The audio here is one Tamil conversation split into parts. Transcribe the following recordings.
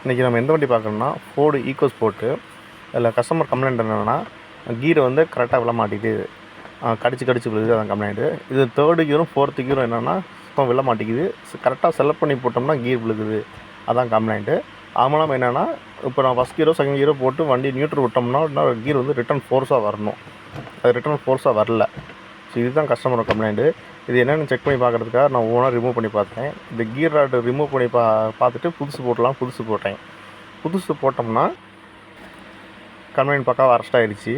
இன்றைக்கி நம்ம எந்த வண்டி பார்க்கணும்னா ஃபோர்டு ஈகோஸ்போர்ட்டு. அதில் கஸ்டமர் கம்ப்ளைண்ட் என்னென்னா, கீரை வந்து கரெக்டாக விழ மாட்டேங்குது, கடிச்சு விழுகுது, அதான் கம்ப்ளைண்ட்டு. இது 3rd கியரும் 4th கியரும் என்னென்னா சுத்தம் விழ மாட்டேங்குது, கரெக்டாக செலக்ட் பண்ணி போட்டோம்னா கீர் விழுகுது, அதான் கம்ப்ளைண்ட்டு. அது மூலம் என்னென்னா, இப்போ நான் ஃபஸ்ட் கியரோ செகண்ட் கியரோ போட்டு வண்டி நியூட்ரல் விட்டோம்னா கீர் வந்து ரிட்டன் ஃபோர்ஸாக வரணும், அது ரிட்டன் ஃபோர்ஸாக வரல. ஸோ இதுதான் கஸ்டமரோட கம்ப்ளைண்ட்டு. இது என்னென்னு செக் பண்ணி பார்க்குறதுக்காக நான் ஒவ்வொன்றா ரிமூவ் பண்ணி பார்த்தேன். இந்த கீர் ராடு ரிமூவ் பண்ணி பார்த்துட்டு புதுசு போட்டேன். புதுசு போட்டோம்னா கம்ப்ளைண்ட் பக்காவாக அரெஸ்ட் ஆகிடுச்சு.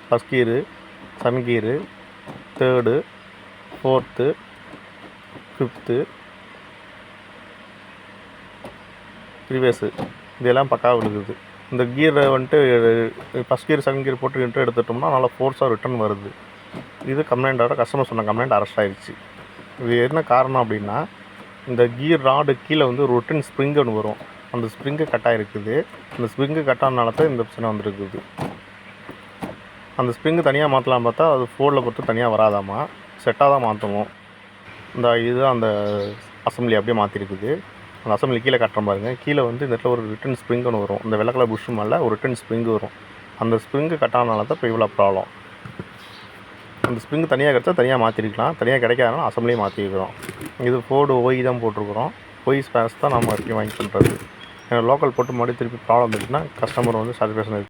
First gear, second gear, 3rd, 4th, 5th, reverse இதெல்லாம் பக்காவாக விழுகுது. இந்த கீரை வந்துட்டு ஃபஸ்ட் கியர் செகண்ட் கியர் போட்டு எடுத்துட்டோம்னா நல்லா ஃபோர்ஸாக ரிட்டன் வருது. இது கம்ப்ளைண்ட்டோட கஸ்டமர் சொன்ன கம்ப்ளைண்ட் அரெஸ்ட் ஆகிடுச்சு. இது என்ன காரணம் அப்படின்னா, இந்த கீர் ராடு கீழே வந்து ரொட்டின் ஸ்ப்ரிங்கு ஒன்று வரும், அந்த ஸ்ப்ரிங்கு கட்டாக இருக்குது. அந்த ஸ்ப்ரிங்கு கட்டானால தான் இந்த பிரச்சனை வந்துருக்குது. அந்த ஸ்ப்ரிங்கு தனியாக மாற்றலாம் பார்த்தா அது ஃபோர்டில் பொறுத்து தனியாக வராதாமா, செட்டாக தான் மாற்றணும். இதுதான் அந்த அசம்பிளி அப்படியே மாற்றிருக்குது. அந்த அசம்பிளி கீழே கட்டுற பாருங்க, கீழே வந்து இந்த இடத்துல ஒரு ரிட்டன் ஸ்ப்ரிங்கு ஒன்று வரும், இந்த வெள்ளை கலர் புஷ் மேலே ஒரு ரிட்டன் ஸ்ப்ரிங்கு வரும். அந்த ஸ்ப்ரிங்கு கட்டானால தான் இப்போ இவ்வளோ ப்ராப்ளம். அந்த ஸ்ப்ரிங்கு தனியாக கிடச்சா தனியாக மாற்றிருக்கலாம், தனியாக கிடைக்காதனால அசம்பிளியே மாற்றிருக்கிறோம். இது ஃபோர்டு ஒய் தான் போட்டிருக்குறோம். ஒய் ஸ்பேர்ஸ் தான் நம்ம வரைக்கும் வாங்கி பண்ணுறது. லோக்கல் போட்டு மறுபடியும் திருப்பி ப்ராப்ளம் இருக்குன்னா கஸ்டமர் வந்து சாட்டிஸ்ஃபேக்ஷன் இருக்குது.